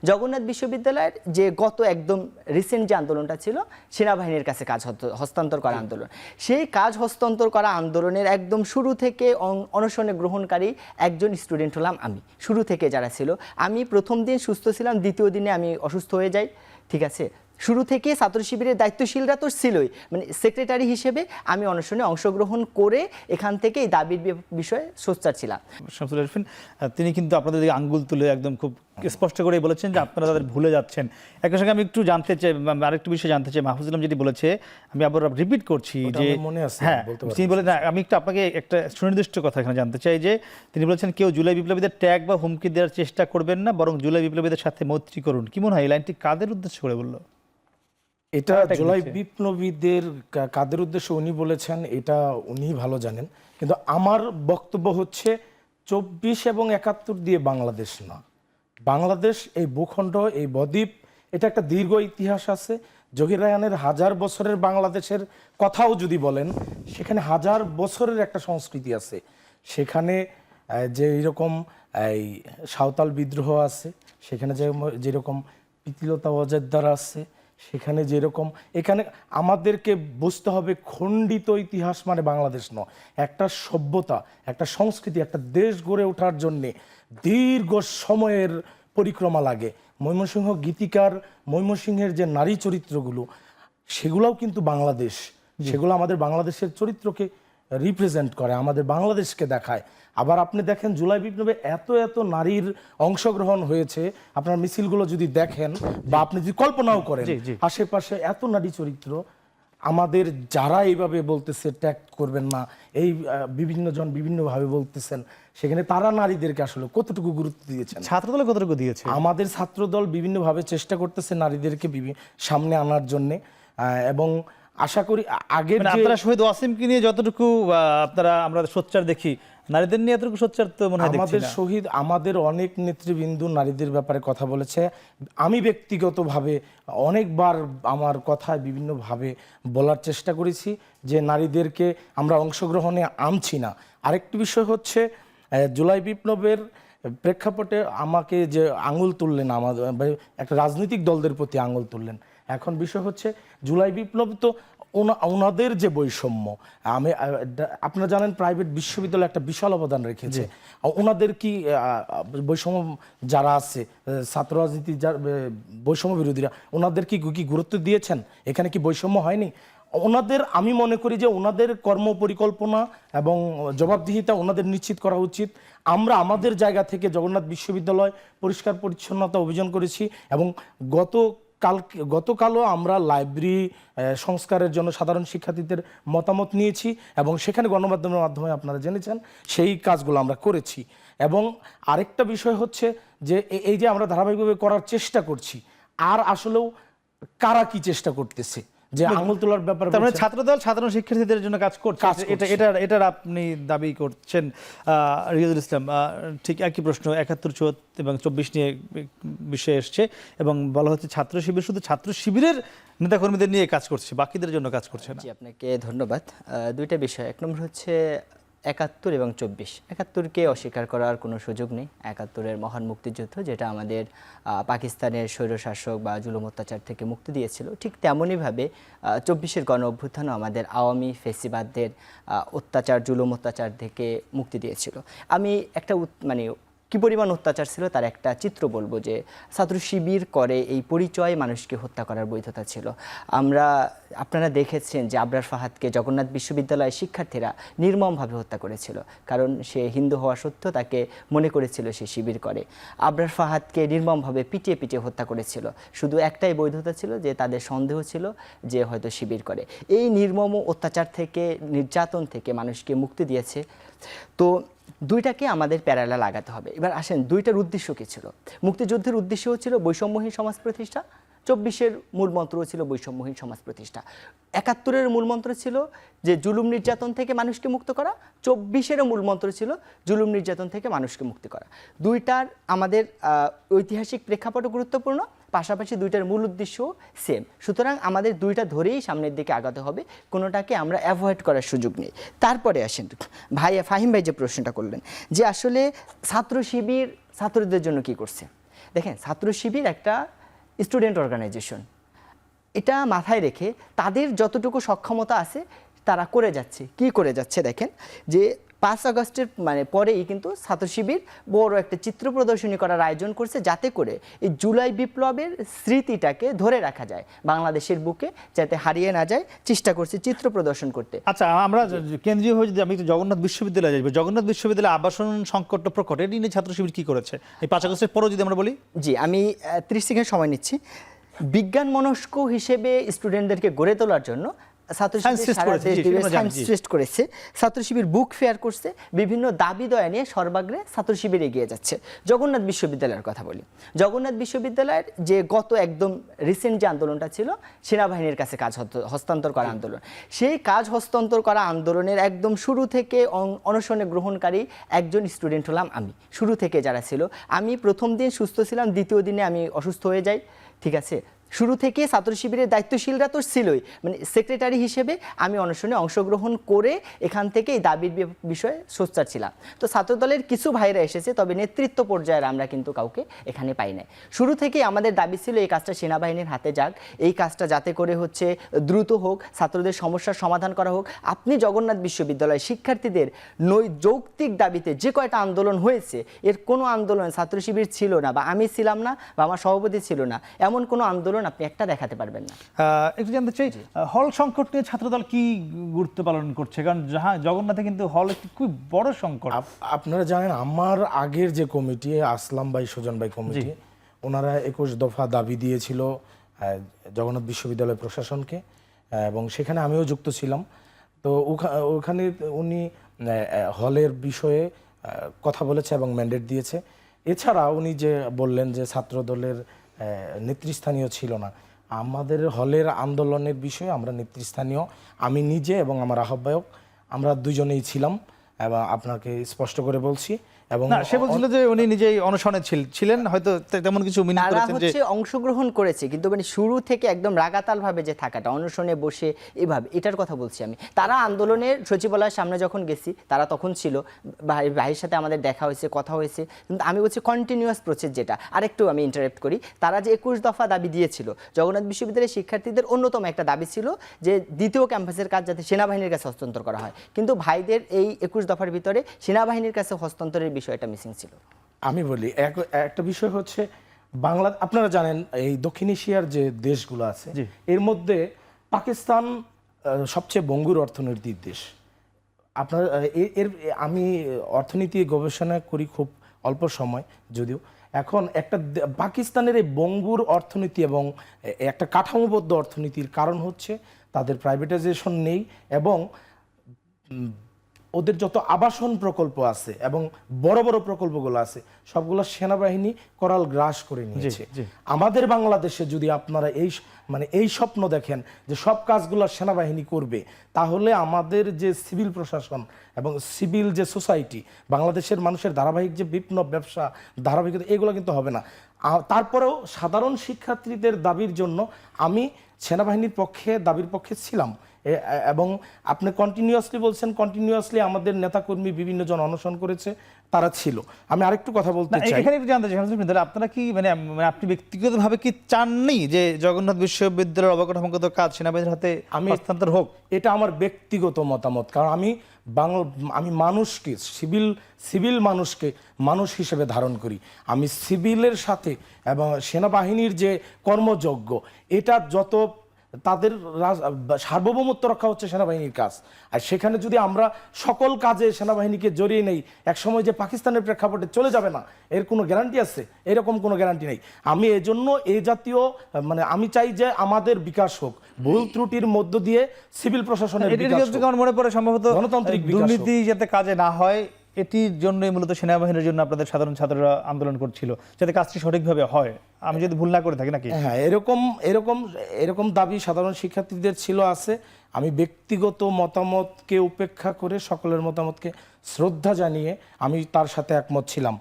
জগন্নাথ বিশ্ববিদ্যালয়ের যে গত একদম রিসেন্ট যে আন্দোলনটা ছিল সেনাবাহিনীর কাছে কাজ হস্তান্তর করা আন্দোলন, সেই কাজ হস্তান্তর করা আন্দোলনের একদম শুরু থেকে অনশনে গ্রহণকারী একজন স্টুডেন্ট হলাম আমি। শুরু থেকে যারা ছিল, আমি প্রথম দিন সুস্থ ছিলাম, দ্বিতীয় দিনে আমি অসুস্থ হয়ে যাই, ঠিক আছে। শুরু থেকে ছাত্র শিবিরের দায়িত্বশীলরা তো ছিলই, মানে সেক্রেটারি হিসেবে আমি অনশনে অংশগ্রহণ করে এখান থেকে এই দাবির বিষয়ে সোচ্চার ছিলাম। শামসুল আরিফিন তিনি কিন্তু আপনাদের দিকে আঙ্গুল তুলে একদম খুব স্পষ্ট করে বলেছেন যে আপনারা তাদের ভুলে যাচ্ছেন। একই সঙ্গে আমি একটু জানতে চাই, আরেকটু বিষয় জানতে চাই, মাহফুজ ইসলাম যেটি বলেছে আমি আবার রিপিট করছি যে হ্যাঁ তিনি বলেন, আমি একটু আপনাকে একটা সুনির্দিষ্ট কথা এখানে জানতে চাই যে তিনি বলেছেন কেউ জুলাই বিপ্লবীদের ট্যাগ বা হুমকি দেওয়ার চেষ্টা করবেন না, বরং জুলাই বিপ্লবীদের সাথে মৈত্রী করুন। কি মনে হয় এই লাইনটি কাদের উদ্দেশ্য করে বললো? এটা জুলাই বিপ্লবীদের কাদের উদ্দেশ্যে উনি বলেছেন এটা উনি ভালো জানেন, কিন্তু আমার বক্তব্য হচ্ছে 24 এবং 71 দিয়ে বাংলাদেশ না। বাংলাদেশ এই ভূখণ্ড, এই বদ্বীপ, এটা একটা দীর্ঘ ইতিহাস আছে। জহির রায়হানের 1000 বছরের বাংলাদেশের কথাও যদি বলেন, সেখানে 1000 বছরের একটা সংস্কৃতি আছে। সেখানে যে এরকম এই সাঁওতাল বিদ্রোহ আছে, সেখানে যেরকম প্রীতিলতা ওয়াজেদ্দার আছে, সেখানে যেরকম, এখানে আমাদেরকে বুঝতে হবে খণ্ডিত ইতিহাস মানে বাংলাদেশ নয়। একটা সভ্যতা, একটা সংস্কৃতি, একটা দেশ গড়ে ওঠার জন্যে দীর্ঘ সময়ের পরিক্রমা লাগে। ময়মনসিংহ গীতিকার, ময়মনসিংহের যে নারী চরিত্রগুলো, সেগুলোও কিন্তু বাংলাদেশ, সেগুলো আমাদের বাংলাদেশের চরিত্রকে রিপ্রেজেন্ট করে, আমাদের বাংলাদেশকে দেখায়। আবার আপনি দেখেন জুলাই বিপ্লবে এত এত নারীর অংশগ্রহণ হয়েছে, আপনার মিছিলগুলো যদি দেখেন বা আপনি যদি কল্পনাও করেন, আশেপাশে এত নারী চরিত্র। আমাদের যারা এইভাবে বলতেছে ট্যাগ করবেন না, এই বিভিন্ন জন বিভিন্নভাবে বলতেছেন, সেখানে তারা নারীদেরকে আসলে কতটুকু গুরুত্ব দিয়েছেন? ছাত্রদল কতটুকু দিয়েছে? আমাদের ছাত্রদল বিভিন্নভাবে চেষ্টা করতেছে নারীদেরকে সামনে আনার জন্যে, এবং আশা করি আগের আপনারা শহীদ ওয়াসিমকে নিয়ে যতটুকু আপনারা আমরা সোচ্চার দেখি, নারীদের নিয়ে এতটুকু সোচ্চার তো মনে হয় আমাদের শহীদ, আমাদের অনেক নেতৃবৃন্দু নারীদের ব্যাপারে কথা বলেছে। আমি ব্যক্তিগতভাবে অনেকবার আমার কথায় বিভিন্নভাবে বলার চেষ্টা করেছি যে নারীদেরকে আমরা অংশগ্রহণে আনছি না। আরেকটি বিষয় হচ্ছে জুলাই বিপ্লবের প্রেক্ষাপটে আমাকে যে আঙুল তুললেন, আমাদের একটা রাজনৈতিক দলদের প্রতি আঙুল তুললেন। এখন বিষয় হচ্ছে জুলাই বিপ্লব তো ওনাদের যে বৈষম্য, আপনারা জানেন প্রাইভেট বিশ্ববিদ্যালয় একটা বিশাল অবদান রেখেছে। ওনাদের কি বৈষম্য যারা আছে, ছাত্র রাজনীতি যার বৈষম্য বিরোধীরা, ওনাদের কি গুরুত্ব দিয়েছেন? এখানে কি বৈষম্য হয়নি? ওনাদের, আমি মনে করি যে ওনাদের কর্ম পরিকল্পনা এবং জবাবদিহিতা ওনাদের নিশ্চিত করা উচিত। আমরা আমাদের জায়গা থেকে জগন্নাথ বিশ্ববিদ্যালয় পরিষ্কার পরিচ্ছন্নতা অভিযান করেছি, এবং গতকালও আমরা লাইব্রেরি সংস্কারের জন্য সাধারণ শিক্ষার্থীদের মতামত নিয়েছি, এবং সেখানে গণমাধ্যমের মাধ্যমে আপনারা জেনেছেন সেই কাজগুলো আমরা করেছি। এবং আরেকটা বিষয় হচ্ছে যে এই যে আমরা ধারাবাহিকভাবে করার চেষ্টা করছি, আর আসলেও কারা কি চেষ্টা করতেছে যে আঙুল তোলার ব্যাপারে, তার মানে ছাত্রদল সাধারণ শিক্ষার্থীদের জন্য কাজ করছে, এটার আপনি দাবি করছেন। রিয়াজুল ইসলাম, ঠিক একই প্রশ্ন 71, 74 এবং 24 নিয়ে বিষয় এসছে, এবং বলা হচ্ছে ছাত্র শিবির শুধু ছাত্র শিবিরের নেতাকর্মীদের নিয়ে কাজ করছে, বাকিদের জন্য কাজ করছে না। জি, আপনাকে ধন্যবাদ। দুইটা বিষয়, এক নম্বর হচ্ছে 71 এবং 24। 71কে অস্বীকার করার কোনো সুযোগ নেই। 71-এর মহান মুক্তিযুদ্ধ, যেটা আমাদের পাকিস্তানের স্বৈরশাসক বা জুলুম অত্যাচার থেকে মুক্তি দিয়েছিল, ঠিক তেমনইভাবে 24-এর গণ অভ্যুত্থানও আমাদের আওয়ামী ফেসিবাদদের অত্যাচার, জুলুম অত্যাচার থেকে মুক্তি দিয়েছিল। আমি একটা মানে কী পরিমাণ অত্যাচার ছিল তার একটা চিত্র বলবো, যে ছাত্র শিবির করে এই পরিচয় মানুষকে হত্যা করার বৈধতা ছিল। আপনারা দেখেছেন যে আবরার ফাহাদকে জগন্নাথ বিশ্ববিদ্যালয়ের শিক্ষার্থীরা নির্মমভাবে হত্যা করেছিল, কারণ সে হিন্দু হওয়া সত্ত্বেও তাকে মনে করেছিল সে শিবির করে। আবরার ফাহাদকে নির্মমভাবে পিটিয়ে পিটিয়ে হত্যা করেছিল, শুধু একটাই বৈধতা ছিল যে তাদের সন্দেহ ছিল যে হয়তো শিবির করে। এই নির্মম অত্যাচার থেকে, নির্যাতন থেকে মানুষকে মুক্তি দিয়েছে। তো দুইটাকে আমাদের প্যারালাল লাগাতে হবে। এবার আসেন, দুইটার উদ্দেশ্য কী ছিল? মুক্তিযুদ্ধের উদ্দেশ্য ছিল বৈষম্যহীন সমাজ প্রতিষ্ঠা, 24-এর মূল মন্ত্র ছিল বৈষম্যহীন সমাজ প্রতিষ্ঠা। 71-এর মূল মন্ত্র ছিল যে জুলুম নির্যাতন থেকে মানুষকে মুক্ত করা, 24-এরও মূল মন্ত্র ছিল জুলুম নির্যাতন থেকে মানুষকে মুক্তি করা। দুইটার আমাদের ঐতিহাসিক প্রেক্ষাপটও গুরুত্বপূর্ণ, পাশাপাশি দুইটার মূল উদ্দেশ্য সেম। সুতরাং আমাদের দুইটা ধরেই সামনের দিকে আগাতে হবে, কোনোটাকে আমরা অ্যাভয়েড করার সুযোগ নেই। তারপরে আসেন ফাহিম ভাই যে প্রশ্নটা করলেন যে আসলে ছাত্র শিবির ছাত্রদের জন্য কি করছে। দেখেন ছাত্র শিবির একটা স্টুডেন্ট অর্গানাইজেশন, এটা মাথায় রেখে তাদের যতটুকু সক্ষমতা আছে তারা করে যাচ্ছে। কি করে যাচ্ছে দেখেন, যে 5 আগস্টের মানে পরেই কিন্তু ছাত্র শিবির বড় একটা চিত্র প্রদর্শনী করার আয়োজন করছে, যাতে করে এই জুলাই বিপ্লবের স্মৃতিটাকে ধরে রাখা যায়, বাংলাদেশের বুকে যাতে হারিয়ে না যায়, চেষ্টা করছে চিত্র প্রদর্শন করতে। আচ্ছা, আমরা কেন্দ্রীয় হয়ে যদি আমি একটু জগন্নাথ বিশ্ববিদ্যালয়ে যাবো, জগন্নাথ বিশ্ববিদ্যালয়ে আবাসন সংকট প্রকট, এটি নিয়ে ছাত্র শিবির কি করেছে এই 5 আগস্টের পরও যদি আমরা বলি? জি, আমি 30 সেকেন্ড সময় নিচ্ছি। বিজ্ঞান মনস্ক হিসেবে স্টুডেন্টদেরকে গড়ে তোলার জন্য ছাত্র শিবির সারা দেশ জুড়ে সায়েন্স ফেস্ট করেছে, ছাত্র শিবির বুক ফেয়ার করছে, বিভিন্ন দাবি দয়া নিয়ে সর্বাগ্রে ছাত্র শিবির এগিয়ে যাচ্ছে। জগন্নাথ বিশ্ববিদ্যালয়ের কথা বলি, জগন্নাথ বিশ্ববিদ্যালয়ের যে গত একদম রিসেন্ট যে আন্দোলনটা ছিল সেনাবাহিনীর কাছে কাজ হস্তান্তর করা আন্দোলন, সেই কাজ হস্তান্তর করা আন্দোলনের একদম শুরু থেকে অনশনে গ্রহণকারী একজন স্টুডেন্ট হলাম আমি। শুরু থেকে যারা ছিল, আমি প্রথম দিন সুস্থ ছিলাম, দ্বিতীয় দিনে আমি অসুস্থ হয়ে যাই, ঠিক আছে। শুরু থেকে ছাত্র শিবিরের দায়িত্বশীলরা তো ছিলই, মানে সেক্রেটারি হিসেবে আমি অনশনে অংশগ্রহণ করে এখান থেকে এই দাবির বিষয়ে সোচ্চার ছিলাম। তো ছাত্রদলের কিছু ভাইরা এসেছে, তবে নেতৃত্ব পর্যায়ের আমরা কিন্তু কাউকে এখানে পাই নাই। শুরু থেকেই আমাদের দাবি ছিল এই কাজটা সেনাবাহিনীর হাতে যাক, এই কাজটা যাতে করে হচ্ছে দ্রুত হোক, ছাত্রদের সমস্যার সমাধান করা হোক। আপনি জগন্নাথ বিশ্ববিদ্যালয়ের শিক্ষার্থীদের যৌক্তিক দাবিতে যে কয়টা আন্দোলন হয়েছে, এর কোনো আন্দোলন ছাত্র শিবির ছিল না, বা আমি ছিলাম না, বা আমার সভাপতি ছিল না, এমন কোনো আন্দোলন আপনি একটা দেখাতে পারবেন না। একটু জানতে চাই, হল সংকট নিয়ে ছাত্রদল কি গুরুত্ব পালন করছে? কারণ জগন্নাথে কিন্তু হল একটি খুব বড় সংকট। আপনারা জানেন আমার আগের যে কমিটি, আসলাম ভাই, সুজন ভাই কমিটি, ওনারা 21 দফা দাবি দিয়েছিল জগন্নাথ বিশ্ববিদ্যালয় প্রশাসনকে, এবং সেখানে আমিও যুক্ত ছিলাম। তো ওখানে উনি হলের বিষয়ে কথা বলেছে এবং ম্যান্ডেট দিয়েছে। এছাড়া উনি যে বললেন যে ছাত্র দলের নেতৃস্থানীয় ছিল না, আমাদের হলের আন্দোলনের বিষয়ে আমরা নেতৃস্থানীয়, আমি নিজে এবং আমার আহ্বায়ক, আমরা দুজনেই ছিলাম, এবং আপনাকে স্পষ্ট করে বলছি। এবং সে বলছিল যে উনি নিজেই অনশনে ছিলেন, হয়তো তেমন কিছু মিন করেছেন যে অংশগ্রহণ করেছে, কিন্তু মানে শুরু থেকে একদম রাগাতাল ভাবে যে থাকাটা, অনশনে বসে এভাবে, এটার কথা বলছি আমি। তারা আন্দোলনের সচিবালয়ের সামনে যখন গেছি, তারা তখন ছিল, ভাইয়ের সাথে আমাদের দেখা হয়েছে, কথা হয়েছে, কিন্তু আমি বলছি কন্টিনিউয়াস প্রসেস যেটা। আরেকটু আমি ইন্টারাপ্ট করি, তারা যে 21 দফা দাবি দিয়েছিল, জগন্নাথ বিশ্ববিদ্যালয়ের শিক্ষার্থীদের অন্যতম একটা দাবি ছিল যে দ্বিতীয় ক্যাম্পাসের কাজ যাতে সেনাবাহিনীর কাছে হস্তান্তর করা হয়, কিন্তু ভাইদের এই 21 দফার ভিতরে সেনাবাহিনীর কাছে হস্তান্তরের বিষয়টা মিসিং ছিল। আমি বলি একটা বিষয় হচ্ছে, বাংলা, আপনারা জানেন এই দক্ষিণ এশিয়ার যে দেশগুলো আছে, এর মধ্যে পাকিস্তান সবচেয়ে ভঙ্গুর অর্থনৈতিক দেশ। আপনার আমি অর্থনীতি গবেষণা করি খুব অল্প সময় যদিও। এখন একটা পাকিস্তানের এই ভঙ্গুর অর্থনীতি এবং একটা কাঠামোবদ্ধ অর্থনীতির কারণ হচ্ছে তাদের প্রাইভেটাইজেশন নেই, এবং ওদের যত আবাসন প্রকল্প আছে এবং বড় বড় প্রকল্পগুলো আছে, সবগুলো সেনাবাহিনী করাল গ্রাস করে নিয়েছে। আমাদের বাংলাদেশে যদি আপনারা এই স্বপ্ন দেখেন যে সব কাজগুলো সেনাবাহিনী করবে, তাহলে আমাদের যে সিভিল প্রশাসন এবং সিভিল যে সোসাইটি, বাংলাদেশের মানুষের ধারাবাহিক যে বিপ্লব, ব্যবসা, ধারাবাহিকতা, এগুলো কিন্তু হবে না। তারপরেও সাধারণ শিক্ষার্থীদের দাবির জন্য আমি সেনাবাহিনীর দাবির পক্ষে ছিলাম। এবং আপনি কন্টিনিউয়াসলি বলছেন, কন্টিনিউয়াসলি আমাদের নেতাকর্মী বিভিন্ন জন অনশন করেছে, তারা ছিল। আমি আরেকটু কথা বলতে চাই, এখানে একটু জানতে চাই আপনারা কি মানে আপনি ব্যক্তিগতভাবে কি চাননি যে জগন্নাথ বিশ্ববিদ্যালয়ের অবকাঠামোগত কাজ সেনাবাহিনীর হাতে হস্তান্তর হোক? এটা আমার ব্যক্তিগত মতামত, কারণ আমি মানুষকে, সিভিল মানুষকে মানুষ হিসেবে ধারণ করি। আমি সিভিলের সাথে এবং সেনাবাহিনীর যে কর্মযজ্ঞ, এটা যত তাদের সার্বভৌমত্ব রক্ষা হচ্ছে সেনাবাহিনীর কাজ, আর সেখানে যদি আমরা সকল কাজে সেনাবাহিনীকে জড়িয়ে নেই, একসময় যে পাকিস্তানের প্রেক্ষাপটে চলে যাবে না, এর কোনো গ্যারান্টি আছে? এরকম কোনো গ্যারান্টি নেই। আমি এজন্য এই জাতীয় আমি চাই যে আমাদের বিকাশ হোক, ভুল ত্রুটির মধ্য দিয়ে সিভিল প্রশাসনের বিকাশ হোক। আমার মনে পড়ে সম্ভবত গণতান্ত্রিক দুর্নীতি যাতে কাজে না হয়, এটির জন্যই মূলত সেনাবাহিনীর জন্য আপনাদের সাধারণ ছাত্ররা আন্দোলন করছিল, যাতে কাজটি সঠিকভাবে হয়। আমি যদি ভুল না করে থাকি নাকি? হ্যাঁ, এরকম দাবি সাধারণ শিক্ষার্থীদের ছিল, আছে। আমি ব্যক্তিগত মতামতকে উপেক্ষা করে সকলের মতামতকে শ্রদ্ধা জানিয়ে আমি তার সাথে একমত ছিলাম।